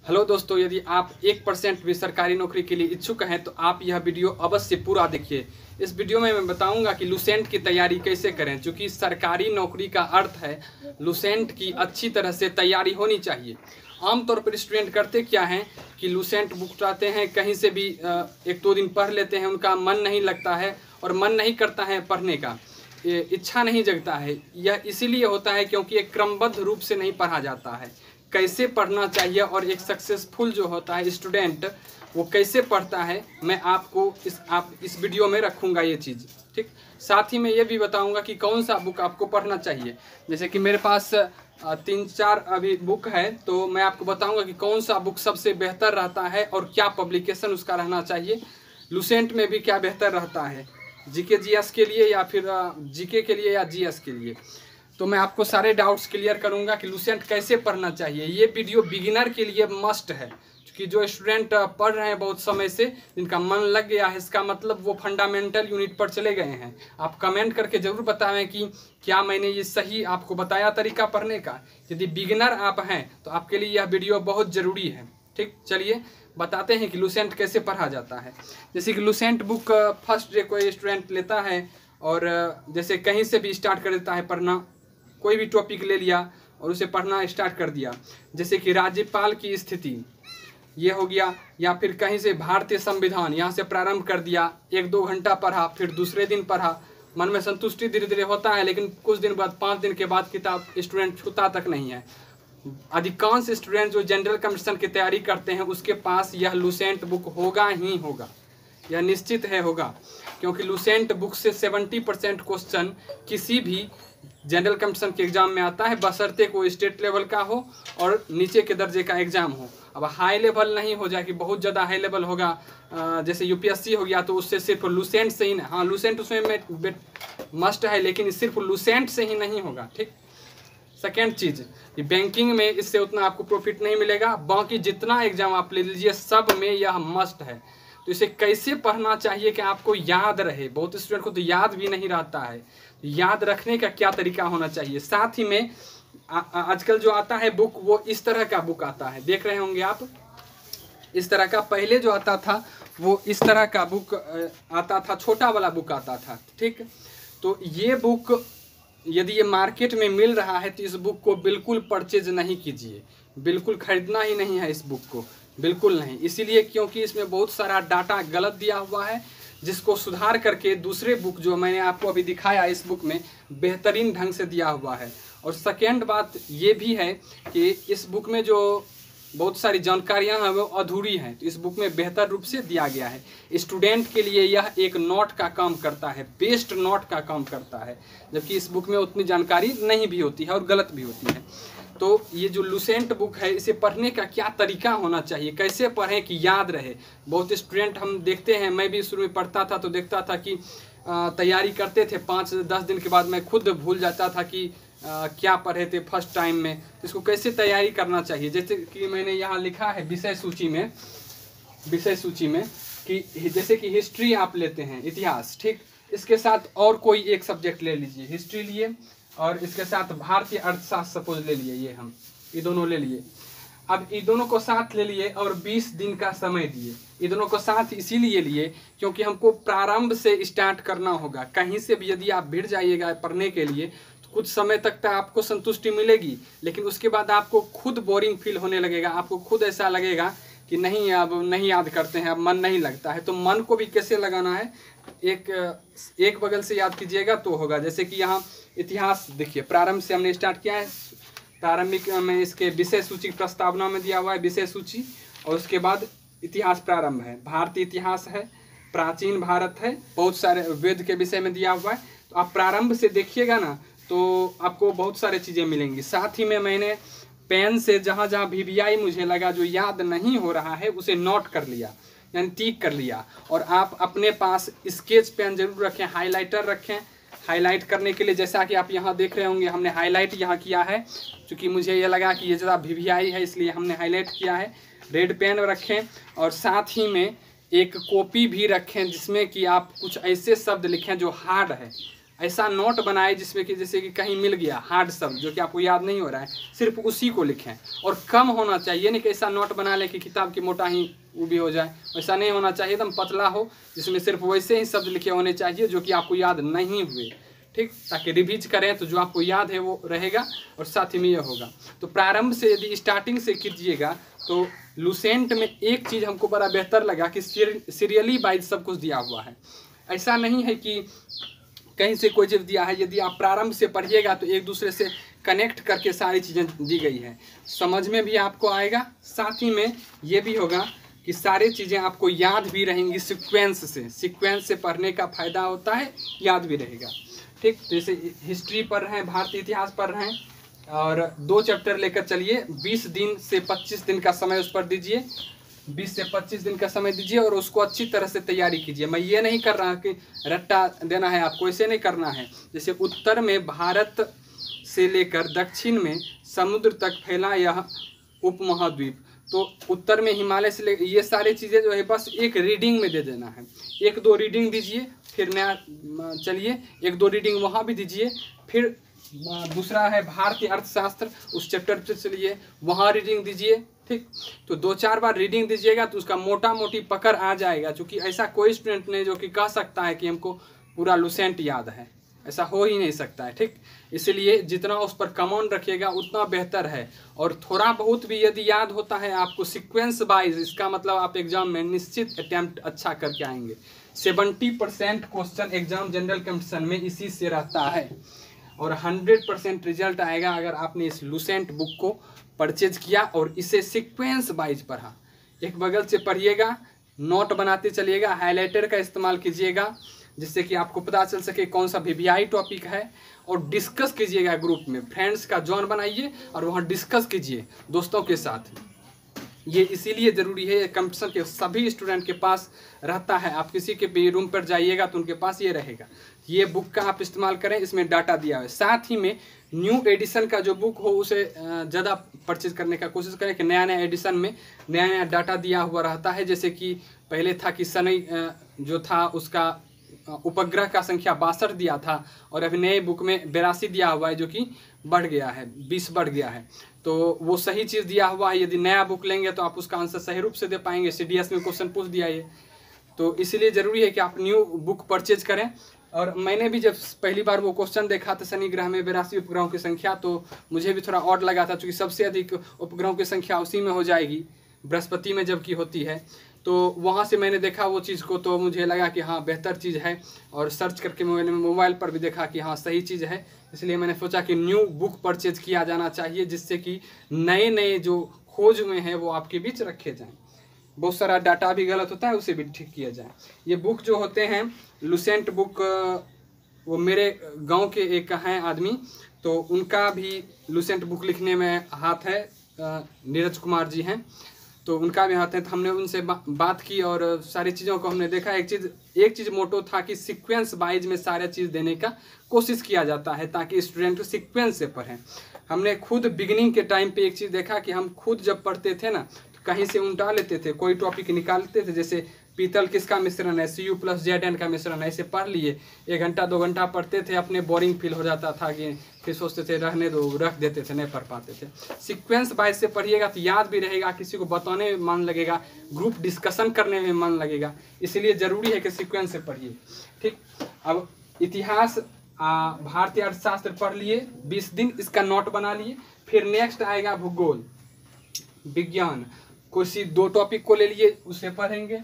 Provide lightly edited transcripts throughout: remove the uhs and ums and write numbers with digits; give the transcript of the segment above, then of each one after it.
Hello दोस्तों, यदि आप 1% भी सरकारी नौकरी के लिए इच्छुक हैं तो आप यह वीडियो अवश्य पूरा देखिए। इस वीडियो में मैं बताऊंगा कि लूसेंट की तैयारी कैसे करें, क्योंकि सरकारी नौकरी का अर्थ है लूसेंट की अच्छी तरह से तैयारी होनी चाहिए। आमतौर पर स्टूडेंट करते क्या हैं कि लूसेंट बुक उठाते हैं, कहीं से भी एक दो दिन पढ़ लेते हैं, उनका मन नहीं लगता है और मन नहीं करता है पढ़ने का, इच्छा नहीं जगता है। यह इसीलिए होता है क्योंकि एक क्रमबद्ध रूप से नहीं पढ़ा जाता है। कैसे पढ़ना चाहिए और एक सक्सेसफुल जो होता है स्टूडेंट वो कैसे पढ़ता है, मैं आपको इस वीडियो में रखूँगा ये चीज़, ठीक। साथ ही मैं ये भी बताऊँगा कि कौन सा बुक आपको पढ़ना चाहिए। जैसे कि मेरे पास 3-4 अभी बुक है, तो मैं आपको बताऊँगा कि कौन सा बुक सबसे बेहतर रहता है और क्या पब्लिकेशन उसका रहना चाहिए। लूसेंट में भी क्या बेहतर रहता है, जीके जीएस के लिए या फिर जीके के लिए या जीएस के लिए। तो मैं आपको सारे डाउट्स क्लियर करूंगा कि लूसेंट कैसे पढ़ना चाहिए। ये वीडियो बिगिनर के लिए मस्ट है, क्योंकि जो स्टूडेंट पढ़ रहे हैं बहुत समय से, जिनका मन लग गया है, इसका मतलब वो फंडामेंटल यूनिट पर चले गए हैं। आप कमेंट करके ज़रूर बताएं कि क्या मैंने ये सही आपको बताया तरीका पढ़ने का। यदि बिगिनर आप हैं तो आपके लिए यह वीडियो बहुत ज़रूरी है, ठीक। चलिए बताते हैं कि लूसेंट कैसे पढ़ा जाता है। जैसे कि लूसेंट बुक फर्स्ट डे कोई स्टूडेंट लेता है और जैसे कहीं से भी स्टार्ट कर देता है पढ़ना, कोई भी टॉपिक ले लिया और उसे पढ़ना स्टार्ट कर दिया। जैसे कि राज्यपाल की स्थिति ये हो गया, या फिर कहीं से भारतीय संविधान, यहाँ से प्रारंभ कर दिया, 1-2 घंटा पढ़ा, फिर दूसरे दिन पढ़ा। मन में संतुष्टि धीरे धीरे होता है, लेकिन कुछ दिन बाद 5 दिन के बाद किताब स्टूडेंट छूता तक नहीं है। अधिकांश स्टूडेंट जो जनरल कम्पिटिशन की तैयारी करते हैं उसके पास यह लूसेंट बुक होगा ही होगा, यह निश्चित है होगा, क्योंकि लूसेंट बुक से 70% क्वेश्चन किसी भी जनरल कम्पिटिशन के एग्जाम में आता है, बशर्ते को स्टेट लेवल का हो और नीचे के दर्जे का एग्जाम हो। अब हाई लेवल नहीं हो जाए कि बहुत ज़्यादा हाई लेवल होगा, जैसे यूपीएससी हो गया, तो उससे सिर्फ लूसेंट से ही, हाँ लूसेंट उसमें मस्ट है, लेकिन सिर्फ लूसेंट से ही नहीं होगा, ठीक। सेकेंड चीज़, बैंकिंग में इससे उतना आपको प्रॉफिट नहीं मिलेगा, बाकी जितना एग्जाम आप ले लीजिए सब में यह मस्ट है। तो इसे कैसे पढ़ना चाहिए कि आपको याद रहे। बहुत स्टूडेंट को तो याद भी नहीं रहता है, याद रखने का क्या तरीका होना चाहिए। साथ ही में आजकल जो आता है बुक, वो इस तरह का बुक आता है, देख रहे होंगे आप, इस तरह का। पहले जो आता था वो इस तरह का बुक आता था, छोटा वाला बुक आता था, ठीक। तो ये बुक यदि ये मार्केट में मिल रहा है तो इस बुक को बिल्कुल परचेज नहीं कीजिए, बिल्कुल खरीदना ही नहीं है इस बुक को, बिल्कुल नहीं। इसीलिए क्योंकि इसमें बहुत सारा डाटा गलत दिया हुआ है, जिसको सुधार करके दूसरे बुक जो मैंने आपको अभी दिखाया इस बुक में बेहतरीन ढंग से दिया हुआ है। और सेकेंड बात ये भी है कि इस बुक में जो बहुत सारी जानकारियां हैं वो अधूरी हैं, तो इस बुक में बेहतर रूप से दिया गया है। स्टूडेंट के लिए यह एक नोट का काम करता है, बेस्ट नोट का काम करता है, जबकि इस बुक में उतनी जानकारी नहीं भी होती है और गलत भी होती है। तो ये जो लूसेंट बुक है, इसे पढ़ने का क्या तरीका होना चाहिए, कैसे पढ़ें कि याद रहे। बहुत स्टूडेंट हम देखते हैं, मैं भी शुरू में पढ़ता था तो देखता था कि तैयारी करते थे, 5-10 दिन के बाद मैं खुद भूल जाता था कि क्या पढ़े थे फर्स्ट टाइम में। इसको कैसे तैयारी करना चाहिए, जैसे कि मैंने यहाँ लिखा है विषय सूची में कि जैसे कि हिस्ट्री आप लेते हैं, इतिहास, ठीक। इसके साथ और कोई एक सब्जेक्ट ले लीजिए, हिस्ट्री लिए और इसके साथ भारतीय अर्थशास्त्र सपोज ले लिए, ये दोनों ले लिए। अब ये दोनों को साथ ले लिए और 20 दिन का समय दिए। ये दोनों को साथ इसीलिए लिए क्योंकि हमको प्रारंभ से स्टार्ट करना होगा। कहीं से भी यदि आप भिड़ जाइएगा पढ़ने के लिए तो कुछ समय तक आपको संतुष्टि मिलेगी, लेकिन उसके बाद आपको खुद बोरिंग फील होने लगेगा, आपको खुद ऐसा लगेगा कि नहीं अब नहीं याद करते हैं, अब मन नहीं लगता है। तो मन को भी कैसे लगाना है, एक बगल से याद कीजिएगा तो होगा। जैसे कि यहाँ इतिहास देखिए, प्रारंभ से हमने स्टार्ट किया है, प्रारंभिक में इसके विषय सूची प्रस्तावना में दिया हुआ है विषय सूची, और उसके बाद इतिहास प्रारंभ है, भारतीय इतिहास है, प्राचीन भारत है, बहुत सारे वेद के विषय में दिया हुआ है। तो आप प्रारंभ से देखिएगा ना तो आपको बहुत सारे चीज़ें मिलेंगी। साथ ही में मैंने पेन से जहाँ जहाँ VVI मुझे लगा जो याद नहीं हो रहा है उसे नोट कर लिया, यानी टिक कर लिया। और आप अपने पास स्केच पेन जरूर रखें, हाईलाइटर रखें, हाईलाइट करने के लिए। जैसा कि आप यहाँ देख रहे होंगे हमने हाईलाइट यहाँ किया है, क्योंकि मुझे ये लगा कि ये ज़्यादा VVI है इसलिए हमने हाईलाइट किया है। रेड पेन रखें और साथ ही में एक कॉपी भी रखें जिसमें कि आप कुछ ऐसे शब्द लिखें जो हार्ड है, ऐसा नोट बनाए जिसमें कि जैसे कि कहीं मिल गया हार्ड शब्द जो कि आपको याद नहीं हो रहा है, सिर्फ उसी को लिखें। और कम होना चाहिए, नहीं कि ऐसा नोट बना लें कि किताब की मोटा ही वो भी हो जाए, वैसा नहीं होना चाहिए। एकदम पतला हो जिसमें सिर्फ वैसे ही शब्द लिखे होने चाहिए जो कि आपको याद नहीं हुए, ठीक, ताकि रिवीज करें तो जो आपको याद है वो रहेगा और साथ ही में ये होगा। तो प्रारंभ से यदि स्टार्टिंग से कीजिएगा तो लुसेंट में एक चीज़ हमको बड़ा बेहतर लगा कि सीरियली वाइज सब कुछ दिया हुआ है। ऐसा नहीं है कि कहीं से कोई चीज़ दिया है, यदि आप प्रारंभ से पढ़िएगा तो एक दूसरे से कनेक्ट करके सारी चीज़ें दी गई हैं, समझ में भी आपको आएगा, साथ ही में ये भी होगा कि सारी चीज़ें आपको याद भी रहेंगी सीक्वेंस से पढ़ने का फ़ायदा होता है, याद भी रहेगा, ठीक। जैसे हिस्ट्री पढ़ रहे हैं, भारतीय इतिहास पढ़ रहे हैं और 2 चैप्टर लेकर चलिए, 20 दिन से 25 दिन का समय उस पर दीजिए, 20 से 25 दिन का समय दीजिए और उसको अच्छी तरह से तैयारी कीजिए। मैं ये नहीं कर रहा कि रट्टा देना है आपको, ऐसे नहीं करना है। जैसे उत्तर में भारत से लेकर दक्षिण में समुद्र तक फैला यह उपमहाद्वीप, तो उत्तर में हिमालय से ले, ये सारी चीज़ें जो है बस एक रीडिंग में दे देना है। 1-2 रीडिंग दीजिए, फिर नया चलिए 1-2 रीडिंग वहाँ भी दीजिए, फिर दूसरा है भारतीय अर्थशास्त्र, उस चैप्टर पे चलिए वहाँ रीडिंग दीजिए, ठीक। तो 2-4 बार रीडिंग दीजिएगा तो उसका मोटा मोटी पकड़ आ जाएगा, क्योंकि ऐसा कोई स्टूडेंट नहीं जो कि कह सकता है कि हमको पूरा लुसेंट याद है, ऐसा हो ही नहीं सकता है, ठीक। इसलिए जितना उस पर कमांड रखिएगा उतना बेहतर है। और थोड़ा बहुत भी यदि याद होता है आपको सीक्वेंस वाइज, इसका मतलब आप एग्जाम में निश्चित अटैम्प्ट अच्छा करके आएंगे। 70% क्वेश्चन एग्जाम जनरल कंपटीशन में इसी से रहता है और 100% रिजल्ट आएगा अगर आपने इस लुसेंट बुक को परचेज किया और इसे सीक्वेंस वाइज पढ़ा। एक बगल से पढ़िएगा, नोट बनाते चलिएगा, हाइलाइटर का इस्तेमाल कीजिएगा जिससे कि आपको पता चल सके कौन सा वीवीआई टॉपिक है, और डिस्कस कीजिएगा ग्रुप में, फ्रेंड्स का जॉन बनाइए और वहाँ डिस्कस कीजिए दोस्तों के साथ। ये इसीलिए ज़रूरी है, कंपटीशन के सभी स्टूडेंट के पास रहता है। आप किसी के भी रूम पर जाइएगा तो उनके पास ये रहेगा, ये बुक का आप इस्तेमाल करें, इसमें डाटा दिया है। साथ ही में न्यू एडिशन का जो बुक हो उसे ज़्यादा परचेज करने का कोशिश करें कि नया नया एडिशन में नया नया डाटा दिया हुआ रहता है। जैसे कि पहले था कि शनि जो था उसका उपग्रह का संख्या 62 दिया था और अभी नए बुक में 82 दिया हुआ है, जो कि बढ़ गया है, 20 बढ़ गया है। तो वो सही चीज़ दिया हुआ है, यदि नया बुक लेंगे तो आप उसका आंसर सही रूप से दे पाएंगे। CDS में क्वेश्चन पूछ दिया ये, तो इसीलिए ज़रूरी है कि आप न्यू बुक परचेज करें। और मैंने भी जब पहली बार वो क्वेश्चन देखा था शनि ग्रह में 82 उपग्रहों की संख्या, तो मुझे भी थोड़ा ऑड लगा था, क्योंकि सबसे अधिक उपग्रहों की संख्या उसी में हो जाएगी बृहस्पति में जबकि होती है। तो वहाँ से मैंने देखा वो चीज़ को, तो मुझे लगा कि हाँ बेहतर चीज़ है, और सर्च करके मैंने मोबाइल पर भी देखा कि हाँ सही चीज़ है। इसलिए मैंने सोचा कि न्यू बुक परचेज किया जाना चाहिए, जिससे कि नए नए जो खोज में है वो आपके बीच रखे जाएं। बहुत सारा डाटा भी गलत होता है, उसे भी ठीक किया जाए। ये बुक जो होते हैं लुसेंट बुक, वो मेरे गांव के एक हैं आदमी, तो उनका भी लुसेंट बुक लिखने में हाथ है, नीरज कुमार जी हैं, तो उनका भी हाथ है। तो हमने उनसे बात की और सारी चीज़ों को हमने देखा। एक चीज़ मोटो था कि सीक्वेंस वाइज में सारा चीज़ देने का कोशिश किया जाता है ताकि स्टूडेंट सीक्वेंस से पढ़ें। हमने खुद बिगिनिंग के टाइम पे एक चीज़ देखा कि हम खुद जब पढ़ते थे ना तो कहीं से उल्टा लेते थे, कोई टॉपिक निकालते थे, जैसे पीतल किसका मिश्रण है, Cu+Zn का मिश्रण है, ऐसे पढ़ लिए, 1 घंटा 2 घंटा पढ़ते थे, अपने बोरिंग फील हो जाता था कि फिर सोचते थे रहने दो, रख देते थे, नहीं पढ़ पाते थे। सीक्वेंस वाइज से पढ़िएगा तो याद भी रहेगा, किसी को बताने में मन लगेगा, ग्रुप डिस्कशन करने में मन लगेगा, इसलिए ज़रूरी है कि सीक्वेंस से पढ़िए, ठीक। अब इतिहास भारतीय अर्थशास्त्र पढ़ लिए 20 दिन, इसका नोट बना लिए। फिर नेक्स्ट आएगा भूगोल विज्ञान, कोई 2 टॉपिक को ले लिए, उसे पढ़ेंगे।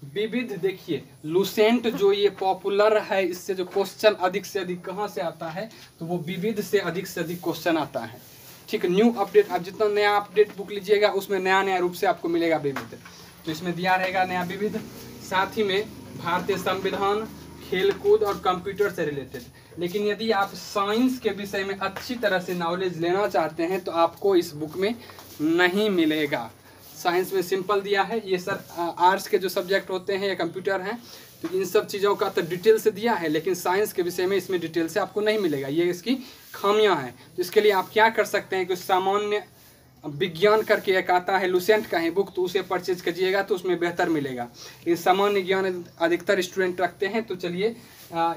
विविध, देखिए लुसेंट जो ये पॉपुलर है, इससे जो क्वेश्चन अधिक से अधिक कहाँ से आता है, तो वो विविध से अधिक क्वेश्चन आता है, ठीक। न्यू अपडेट, आप जितना नया अपडेट बुक लीजिएगा उसमें नया नया रूप से आपको मिलेगा विविध, तो इसमें दिया रहेगा नया विविध। साथ ही में भारतीय संविधान, खेलकूद और कंप्यूटर से रिलेटेड। लेकिन यदि आप साइंस के विषय में अच्छी तरह से नॉलेज लेना चाहते हैं तो आपको इस बुक में नहीं मिलेगा। साइंस में सिंपल दिया है, ये सर आर्ट्स के जो सब्जेक्ट होते हैं या कंप्यूटर हैं, तो इन सब चीज़ों का तो डिटेल से दिया है, लेकिन साइंस के विषय में इसमें डिटेल से आपको नहीं मिलेगा, ये इसकी खामियां हैं। तो इसके लिए आप क्या कर सकते हैं कि सामान्य विज्ञान करके एक आता है, लुसेंट का है बुक, तो उसे परचेज कीजिएगा तो उसमें बेहतर मिलेगा। ये सामान्य ज्ञान अधिकतर स्टूडेंट रखते हैं, तो चलिए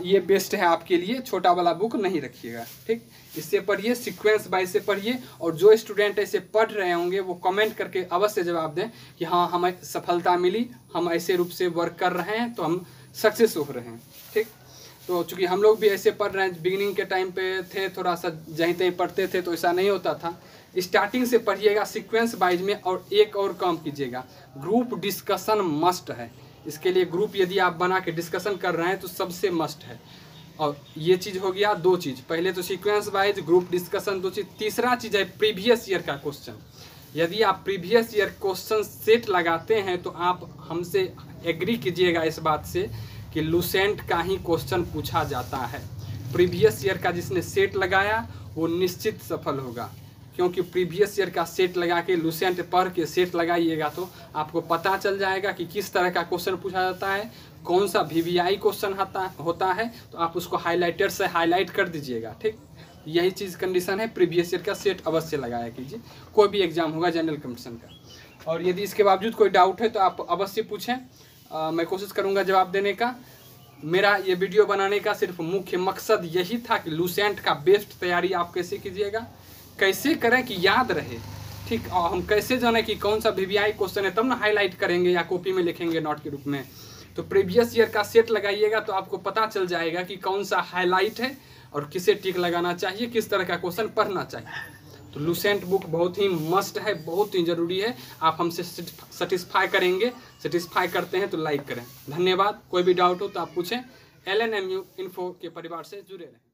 ये बेस्ट है आपके लिए, छोटा वाला बुक नहीं रखिएगा, ठीक। इससे पढ़िए, सीक्वेंस वाइज से पढ़िए, और जो स्टूडेंट ऐसे पढ़ रहे होंगे वो कमेंट करके अवश्य जवाब दें कि हाँ हमें सफलता मिली, हम ऐसे रूप से वर्क कर रहे हैं तो हम सक्सेस हो रहे हैं, ठीक। तो चूँकि हम लोग भी ऐसे पढ़ रहे हैं, बिगिनिंग के टाइम पे थे, थोड़ा सा जहीं तहीं पढ़ते थे तो ऐसा नहीं होता था। स्टार्टिंग से पढ़िएगा सीक्वेंस वाइज में, और एक और काम कीजिएगा, ग्रुप डिस्कशन मस्ट है। इसके लिए ग्रुप यदि आप बना के डिस्कशन कर रहे हैं तो सबसे मस्ट है। और ये चीज़ हो गया, दो चीज़, पहले तो सीक्वेंस वाइज, ग्रुप डिस्कशन, दो चीज़। तीसरा चीज़ है प्रीवियस ईयर का क्वेश्चन। यदि आप प्रीवियस ईयर क्वेश्चन सेट लगाते हैं तो आप हमसे एग्री कीजिएगा इस बात से कि लुसेंट का ही क्वेश्चन पूछा जाता है। प्रीवियस ईयर का जिसने सेट लगाया वो निश्चित सफल होगा, क्योंकि प्रीवियस ईयर का सेट लगा के लुसेंट पढ़ के सेट लगाइएगा तो आपको पता चल जाएगा कि किस तरह का क्वेश्चन पूछा जाता है, कौन सा VVI क्वेश्चन होता है, तो आप उसको हाईलाइटर से हाईलाइट कर दीजिएगा, ठीक। यही चीज़ कंडीशन है, प्रीवियस ईयर का सेट अवश्य लगाया कीजिए, कोई भी एग्जाम होगा जनरल कंपटीशन का। और यदि इसके बावजूद कोई डाउट है तो आप अवश्य पूछें, मैं कोशिश करूँगा जवाब देने का। मेरा ये वीडियो बनाने का सिर्फ मुख्य मकसद यही था कि लुसेंट का बेस्ट तैयारी आप कैसे कीजिएगा, कैसे करें कि याद रहे, ठीक। और हम कैसे जाने कि कौन सा VVI क्वेश्चन है, तब ना हाईलाइट करेंगे या कॉपी में लिखेंगे नोट के रूप में। तो प्रीवियस ईयर का सेट लगाइएगा तो आपको पता चल जाएगा कि कौन सा हाईलाइट है और किसे टिक लगाना चाहिए, किस तरह का क्वेश्चन पढ़ना चाहिए। तो लुसेंट बुक बहुत ही मस्ट है, बहुत ही ज़रूरी है। आप हमसे सेटिस्फाई करेंगे, सेटिस्फाई करते हैं तो लाइक करें। धन्यवाद। कोई भी डाउट हो तो आप पूछें। LNMU इन्फो के परिवार से जुड़े रहें।